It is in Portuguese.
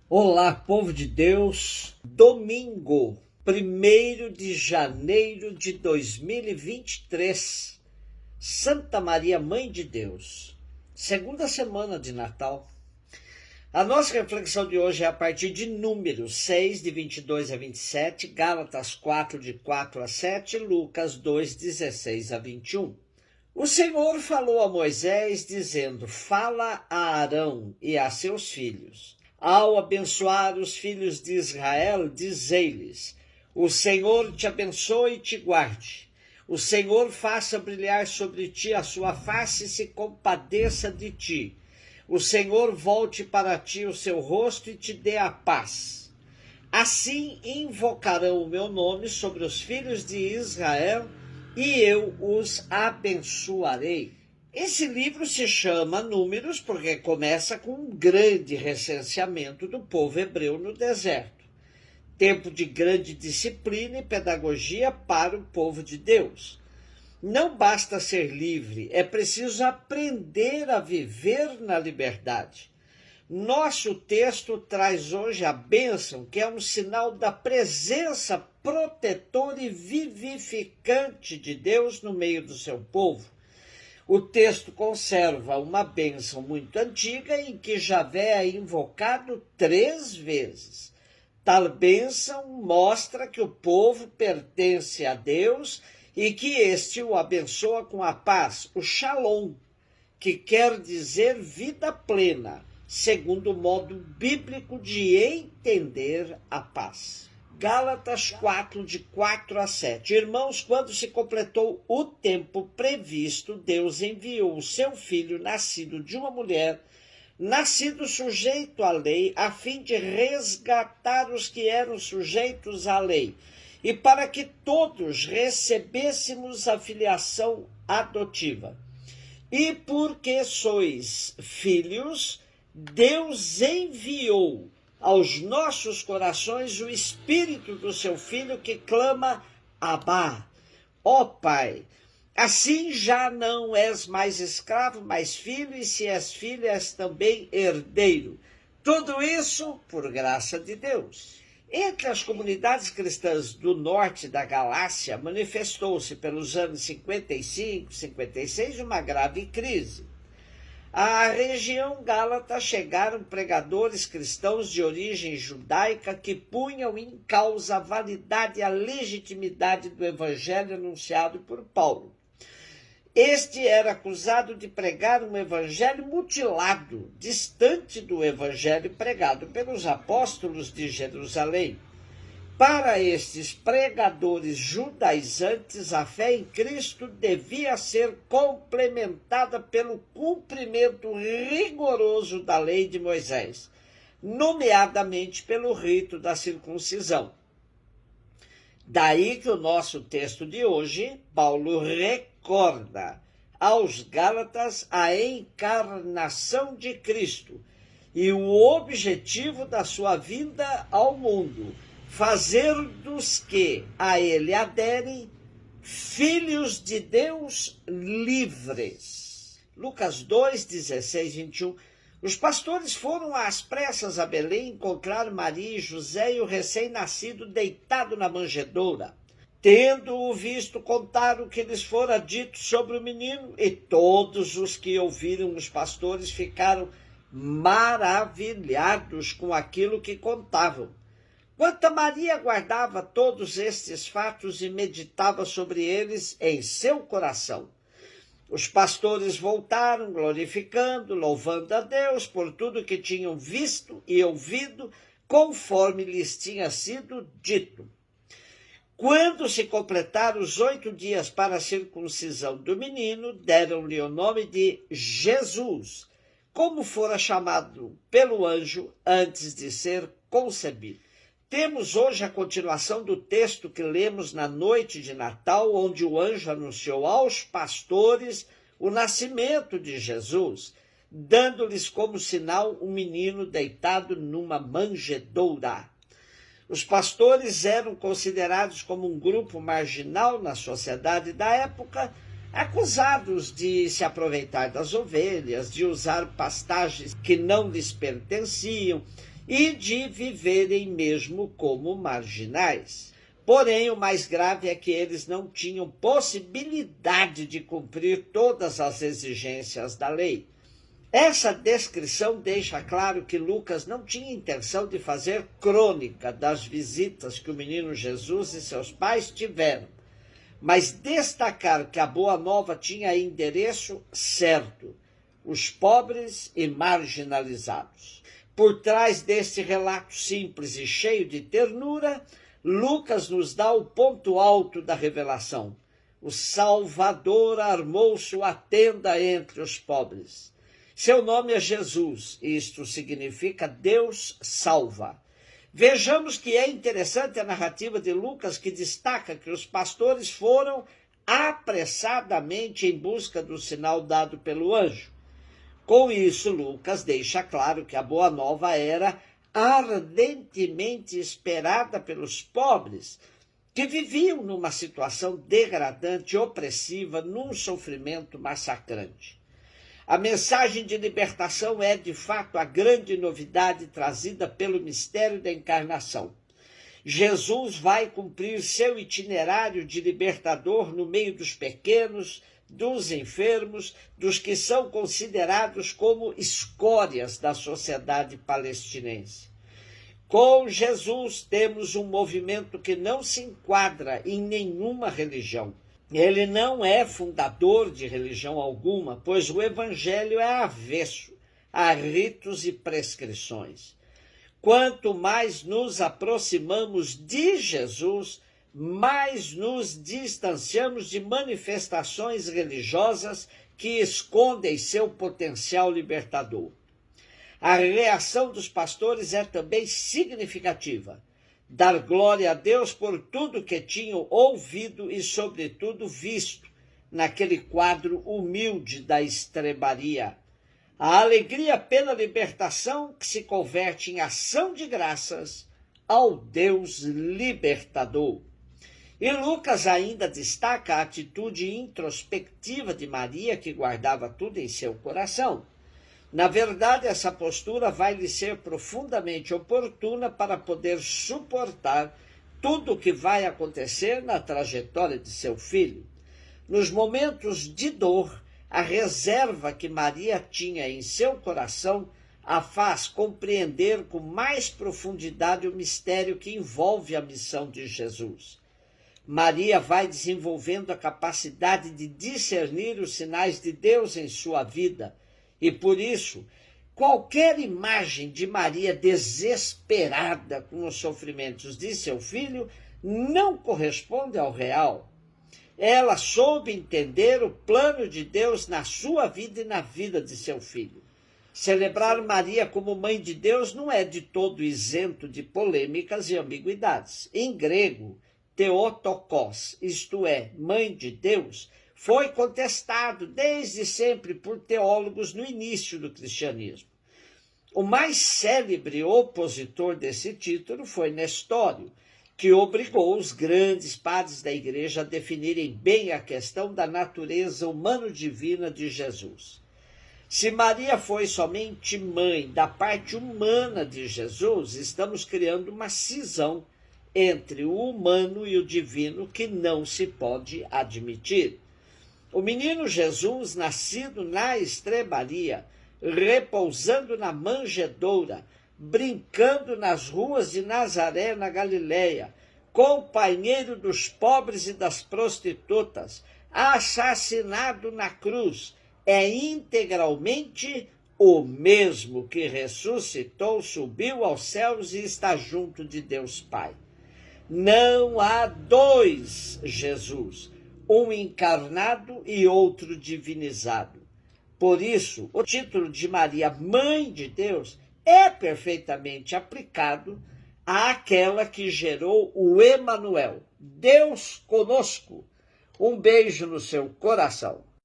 Olá, povo de Deus. Domingo, 1º de janeiro de 2023. Santa Maria, Mãe de Deus. Segunda semana de Natal. A nossa reflexão de hoje é a partir de Números 6, de 22 a 27, Gálatas 4, de 4 a 7, Lucas 2, 16 a 21. O Senhor falou a Moisés, dizendo: Fala a Arão e a seus filhos. Ao abençoar os filhos de Israel, dizei-lhes: O Senhor te abençoe e te guarde. O Senhor faça brilhar sobre ti a sua face e se compadeça de ti. O Senhor volte para ti o seu rosto e te dê a paz. Assim invocarão o meu nome sobre os filhos de Israel e eu os abençoarei. Esse livro se chama Números porque começa com um grande recenseamento do povo hebreu no deserto. Tempo de grande disciplina e pedagogia para o povo de Deus. Não basta ser livre, é preciso aprender a viver na liberdade. Nosso texto traz hoje a bênção, que é um sinal da presença protetora e vivificante de Deus no meio do seu povo. O texto conserva uma bênção muito antiga em que Javé é invocado 3 vezes. Tal bênção mostra que o povo pertence a Deus e que este o abençoa com a paz, o Shalom, que quer dizer vida plena, segundo o modo bíblico de entender a paz. Gálatas 4, de 4 a 7. Irmãos, quando se completou o tempo previsto, Deus enviou o seu filho, nascido de uma mulher, nascido sujeito à lei, a fim de resgatar os que eram sujeitos à lei, e para que todos recebêssemos a filiação adotiva. E porque sois filhos, Deus enviou aos nossos corações o Espírito do seu Filho que clama: Abá, ó Pai. Assim já não és mais escravo, mas filho, e se és filho, és também herdeiro. Tudo isso por graça de Deus. Entre as comunidades cristãs do norte da Galácia, manifestou-se pelos anos 55, 56 uma grave crise. À região gálata chegaram pregadores cristãos de origem judaica que punham em causa a validade e a legitimidade do evangelho anunciado por Paulo. Este era acusado de pregar um evangelho mutilado, distante do evangelho pregado pelos apóstolos de Jerusalém. Para estes pregadores judaizantes, a fé em Cristo devia ser complementada pelo cumprimento rigoroso da lei de Moisés, nomeadamente pelo rito da circuncisão. Daí que o nosso texto de hoje, Paulo recorda aos Gálatas a encarnação de Cristo e o objetivo da sua vinda ao mundo, fazer dos que a ele aderem filhos de Deus livres. Lucas 2, 16, 21. Os pastores foram às pressas a Belém encontrar Maria e José e o recém-nascido deitado na manjedoura. Tendo-o visto, contaram o que lhes fora dito sobre o menino, e todos os que ouviram os pastores ficaram maravilhados com aquilo que contavam. Quanto a Maria, guardava todos estes fatos e meditava sobre eles em seu coração. Os pastores voltaram, glorificando, louvando a Deus por tudo que tinham visto e ouvido, conforme lhes tinha sido dito. Quando se completaram os 8 dias para a circuncisão do menino, deram-lhe o nome de Jesus, como fora chamado pelo anjo antes de ser concebido. Temos hoje a continuação do texto que lemos na noite de Natal, onde o anjo anunciou aos pastores o nascimento de Jesus, dando-lhes como sinal um menino deitado numa manjedoura. Os pastores eram considerados como um grupo marginal na sociedade da época, acusados de se aproveitar das ovelhas, de usar pastagens que não lhes pertenciam e de viverem mesmo como marginais. Porém, o mais grave é que eles não tinham possibilidade de cumprir todas as exigências da lei. Essa descrição deixa claro que Lucas não tinha intenção de fazer crônica das visitas que o menino Jesus e seus pais tiveram, mas destacar que a Boa Nova tinha endereço certo: os pobres e marginalizados. Por trás deste relato simples e cheio de ternura, Lucas nos dá o ponto alto da revelação. O Salvador armou sua tenda entre os pobres. Seu nome é Jesus, e isto significa Deus salva. Vejamos que é interessante a narrativa de Lucas, que destaca que os pastores foram apressadamente em busca do sinal dado pelo anjo. Com isso, Lucas deixa claro que a Boa Nova era ardentemente esperada pelos pobres, que viviam numa situação degradante, opressiva, num sofrimento massacrante. A mensagem de libertação é, de fato, a grande novidade trazida pelo mistério da encarnação. Jesus vai cumprir seu itinerário de libertador no meio dos pequenos, dos enfermos, dos que são considerados como escórias da sociedade palestinense. Com Jesus temos um movimento que não se enquadra em nenhuma religião. Ele não é fundador de religião alguma, pois o evangelho é avesso a ritos e prescrições. Quanto mais nos aproximamos de Jesus, mais nos distanciamos de manifestações religiosas que escondem seu potencial libertador. A reação dos pastores é também significativa: dar glória a Deus por tudo que tinham ouvido e, sobretudo, visto naquele quadro humilde da estrebaria. A alegria pela libertação que se converte em ação de graças ao Deus libertador. E Lucas ainda destaca a atitude introspectiva de Maria, que guardava tudo em seu coração. Na verdade, essa postura vai lhe ser profundamente oportuna para poder suportar tudo o que vai acontecer na trajetória de seu filho. Nos momentos de dor, a reserva que Maria tinha em seu coração a faz compreender com mais profundidade o mistério que envolve a missão de Jesus. Maria vai desenvolvendo a capacidade de discernir os sinais de Deus em sua vida, e por isso, qualquer imagem de Maria desesperada com os sofrimentos de seu filho não corresponde ao real. Ela soube entender o plano de Deus na sua vida e na vida de seu filho. Celebrar Maria como Mãe de Deus não é de todo isento de polêmicas e ambiguidades. Em grego, Theotokos, isto é, Mãe de Deus, foi contestado desde sempre por teólogos no início do cristianismo. O mais célebre opositor desse título foi Nestório, que obrigou os grandes padres da igreja a definirem bem a questão da natureza humano-divina de Jesus. Se Maria foi somente mãe da parte humana de Jesus, estamos criando uma cisão entre o humano e o divino que não se pode admitir. O menino Jesus, nascido na estrebaria, repousando na manjedoura, brincando nas ruas de Nazaré, na Galileia, companheiro dos pobres e das prostitutas, assassinado na cruz, é integralmente o mesmo que ressuscitou, subiu aos céus e está junto de Deus Pai. Não há dois Jesus, um encarnado e outro divinizado. Por isso, o título de Maria, Mãe de Deus, é perfeitamente aplicado àquela que gerou o Emanuel, Deus conosco. Um beijo no seu coração.